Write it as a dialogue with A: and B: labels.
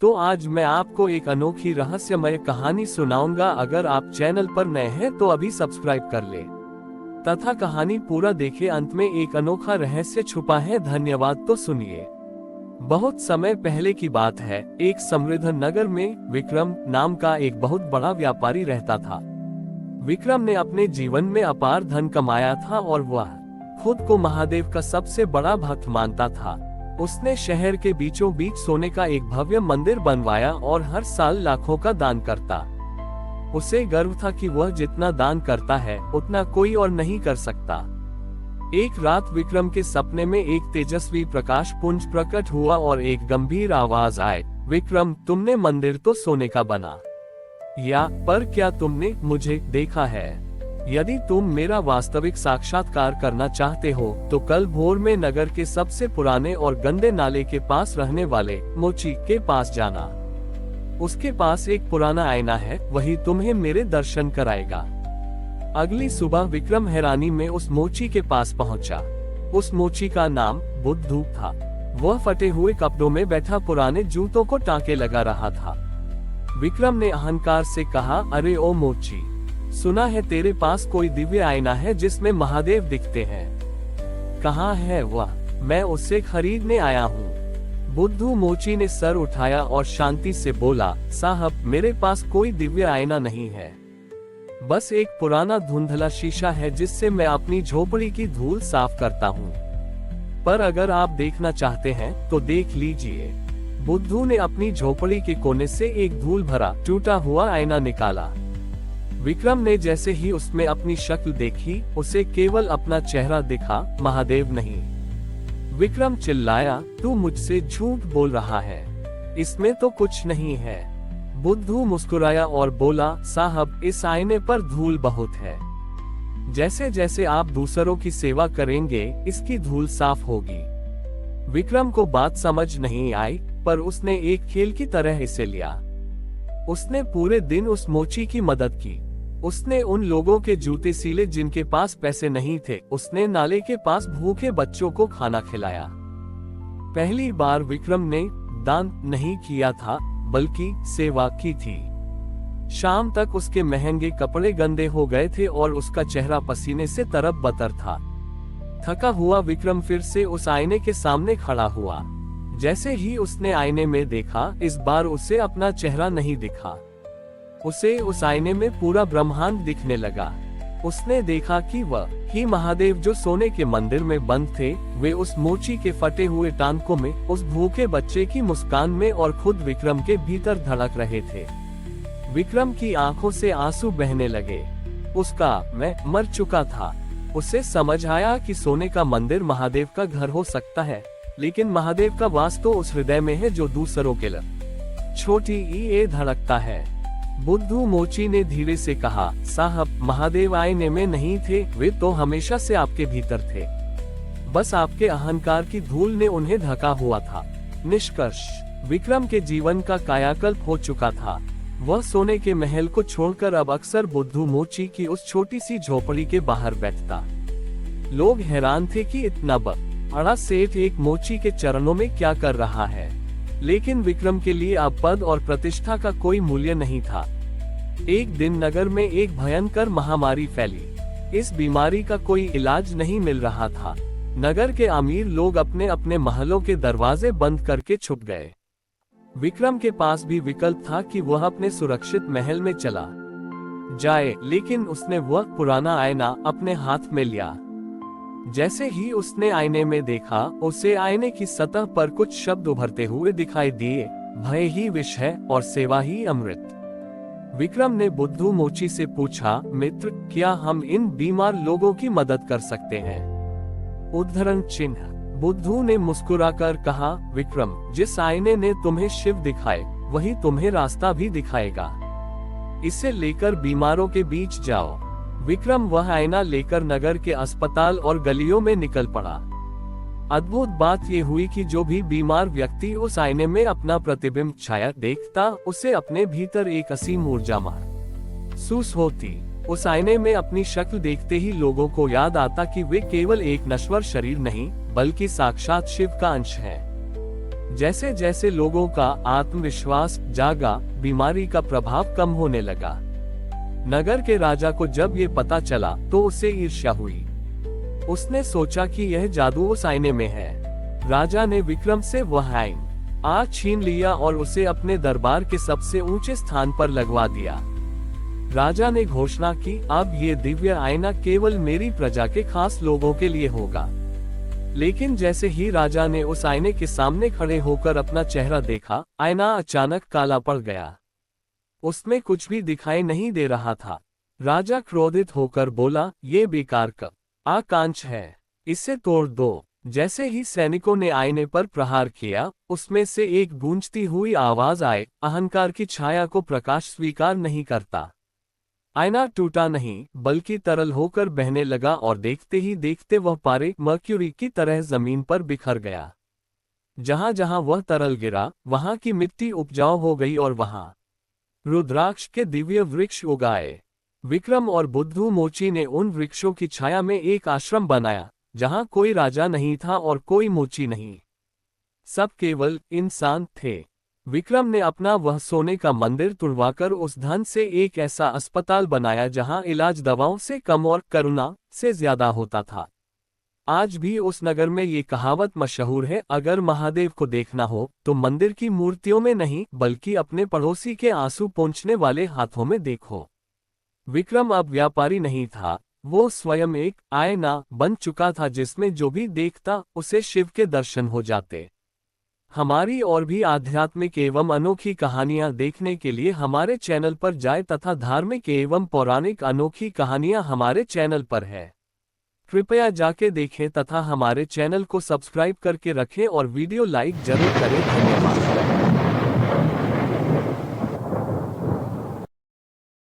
A: तो आज मैं आपको एक अनोखी रहस्यमय कहानी सुनाऊंगा। अगर आप चैनल पर नए हैं तो अभी सब्सक्राइब कर ले तथा कहानी पूरा देखें। अंत में एक अनोखा रहस्य छुपा है। धन्यवाद। तो सुनिए। बहुत समय पहले की बात है। एक समृद्ध नगर में विक्रम नाम का एक बहुत बड़ा व्यापारी रहता था। विक्रम ने अपने जीवन में अपार धन कमाया था और वह खुद को महादेव का सबसे बड़ा भक्त मानता था। उसने शहर के बीचों बीच सोने का एक भव्य मंदिर बनवाया और हर साल लाखों का दान करता। उसे गर्व था कि वह जितना दान करता है उतना कोई और नहीं कर सकता। एक रात विक्रम के सपने में एक तेजस्वी प्रकाश पुंज प्रकट हुआ और एक गंभीर आवाज आए, विक्रम, तुमने मंदिर तो सोने का बना पर क्या तुमने मुझे देखा है? यदि तुम मेरा वास्तविक साक्षात्कार करना चाहते हो तो कल भोर में नगर के सबसे पुराने और गंदे नाले के पास रहने वाले मोची के पास जाना। उसके पास एक पुराना आईना है, वही तुम्हें मेरे दर्शन कराएगा। अगली सुबह विक्रम हैरानी में उस मोची के पास पहुंचा। उस मोची का नाम बुद्धू था। वह फटे हुए कपड़ों में बैठा पुराने जूतों को टाँके लगा रहा था। विक्रम ने अहंकार से कहा, अरे ओ मोची, सुना है तेरे पास कोई दिव्य आईना है जिसमें महादेव दिखते हैं। कहाँ है वह? मैं उससे खरीदने आया हूँ। बुद्धू मोची ने सर उठाया और शांति से बोला, साहब, मेरे पास कोई दिव्य आईना नहीं है। बस एक पुराना धुंधला शीशा है जिससे मैं अपनी झोपड़ी की धूल साफ करता हूँ। पर अगर आप देखना चाहते हैं तो देख लीजिए। बुद्धू ने अपनी झोपड़ी के कोने से एक धूल भरा टूटा हुआ आईना निकाला। विक्रम ने जैसे ही उसमें अपनी शक्ल देखी, उसे केवल अपना चेहरा दिखा, महादेव नहीं। विक्रम चिल्लाया, तू मुझसे झूठ बोल रहा है, इसमें तो कुछ नहीं है। बुद्धू मुस्कुराया और बोला, साहब, इस आईने पर धूल बहुत है। जैसे जैसे आप दूसरों की सेवा करेंगे इसकी धूल साफ होगी। विक्रम को बात समझ नहीं आई, पर उसने एक खेल की तरह इसे लिया। उसने पूरे दिन उस मोची की मदद की। उसने उन लोगों के जूते सिले जिनके पास पैसे नहीं थे। उसने नाले के पास भूखे बच्चों को खाना खिलाया। पहली बार विक्रम ने दान नहीं किया था, बल्कि सेवा की थी। शाम तक उसके महंगे कपड़े गंदे हो गए थे और उसका चेहरा पसीने से तरफ बतर था। थका हुआ विक्रम फिर से उस आईने के सामने खड़ा हुआ। जैसे ही उसने आईने में देखा, इस बार उसे अपना चेहरा नहीं दिखा। उसे उस आईने में पूरा ब्रह्मांड दिखने लगा। उसने देखा कि वह ही महादेव जो सोने के मंदिर में बंद थे, वे उस मोची के फटे हुए टांकों में, उस भूखे बच्चे की मुस्कान में और खुद विक्रम के भीतर धड़क रहे थे। विक्रम की आंखों से आंसू बहने लगे। उसका मैं मर चुका था। उसे समझ आया कि सोने का मंदिर महादेव का घर हो सकता है, लेकिन महादेव का वास तो उस हृदय में है जो दूसरों के लिए छोटी ये धड़कता है। बुद्धू मोची ने धीरे से कहा, साहब, महादेव आईने में नहीं थे, वे तो हमेशा से आपके भीतर थे। बस आपके अहंकार की धूल ने उन्हें ढका हुआ था। निष्कर्ष, विक्रम के जीवन का कायाकल्प हो चुका था। वह सोने के महल को छोड़कर अब अक्सर बुद्धू मोची की उस छोटी सी झोपड़ी के बाहर बैठता। लोग हैरान थे कि इतना बड़ा सेठ एक मोची के चरणों में क्या कर रहा है, लेकिन विक्रम के लिए अब पद और प्रतिष्ठा का कोई मूल्य नहीं था। एक दिन नगर में एक भयंकर महामारी फैली। इस बीमारी का कोई इलाज नहीं मिल रहा था। नगर के अमीर लोग अपने अपने महलों के दरवाजे बंद करके छुप गए। विक्रम के पास भी विकल्प था कि वह अपने सुरक्षित महल में चला जाए, लेकिन उसने वह पुराना आईना अपने हाथ में लिया। जैसे ही उसने आईने में देखा, उसे आईने की सतह पर कुछ शब्द उभरते हुए दिखाई दिए, भय ही विष है और सेवा ही अमृत। विक्रम ने बुद्धू मोची से पूछा, मित्र, क्या हम इन बीमार लोगों की मदद कर सकते हैं? उद्धरण चिन्ह। बुद्धू ने मुस्कुराकर कहा, विक्रम, जिस आईने ने तुम्हें शिव दिखाए, वही तुम्हें रास्ता भी दिखाएगा। इसे लेकर बीमारों के बीच जाओ। विक्रम वह आईना लेकर नगर के अस्पताल और गलियों में निकल पड़ा। अद्भुत बात यह हुई कि जो भी बीमार व्यक्ति उस आईने में अपना प्रतिबिंब छाया देखता, उसे अपने भीतर एक असीम ऊर्जा महसूस होती। उस आईने में अपनी शक्ल देखते ही लोगों को याद आता कि वे केवल एक नश्वर शरीर नहीं, बल्कि साक्षात शिव का अंश है। जैसे जैसे लोगों का आत्मविश्वास जागा, बीमारी का प्रभाव कम होने लगा। नगर के राजा को जब ये पता चला तो उसे ईर्ष्या हुई। उसने सोचा कि यह जादू उस आईने में है। राजा ने विक्रम से वह आईना छीन लिया और उसे अपने दरबार के सबसे ऊंचे स्थान पर लगवा दिया। राजा ने घोषणा की, अब ये दिव्य आईना केवल मेरी प्रजा के खास लोगों के लिए होगा। लेकिन जैसे ही राजा ने उस आईने के सामने खड़े होकर अपना चेहरा देखा, आईना अचानक काला पड़ गया। उसमें कुछ भी दिखाई नहीं दे रहा था। राजा क्रोधित होकर बोला, ये बेकार का आकांक्ष है, इसे तोड़ दो। जैसे ही सैनिकों ने आईने पर प्रहार किया, उसमें से एक गूंजती हुई आवाज आए, अहंकार की छाया को प्रकाश स्वीकार नहीं करता। आईना टूटा नहीं, बल्कि तरल होकर बहने लगा और देखते ही देखते वह पारे मर्क्यूरी की तरह जमीन पर बिखर गया। जहां जहां वह तरल गिरा, वहां की मिट्टी उपजाऊ हो गई और वहां रुद्राक्ष के दिव्य वृक्ष उगाए। विक्रम और बुद्धू मोची ने उन वृक्षों की छाया में एक आश्रम बनाया, जहां कोई राजा नहीं था और कोई मोची नहीं। सब केवल इंसान थे। विक्रम ने अपना वह सोने का मंदिर तुड़वाकर उस धन से एक ऐसा अस्पताल बनाया जहां इलाज दवाओं से कम और करुणा से ज्यादा होता था। आज भी उस नगर में ये कहावत मशहूर है, अगर महादेव को देखना हो तो मंदिर की मूर्तियों में नहीं, बल्कि अपने पड़ोसी के आंसू पोंछने वाले हाथों में देखो। विक्रम अब व्यापारी नहीं था, वो स्वयं एक आईना बन चुका था जिसमें जो भी देखता उसे शिव के दर्शन हो जाते। हमारी और भी आध्यात्मिक एवं अनोखी कहानियां देखने के लिए हमारे चैनल पर जाएं तथा धार्मिक एवं पौराणिक अनोखी कहानियां हमारे चैनल पर है। कृपया जाके देखें तथा हमारे चैनल को सब्सक्राइब करके रखें और वीडियो लाइक जरूर करें। धन्यवाद।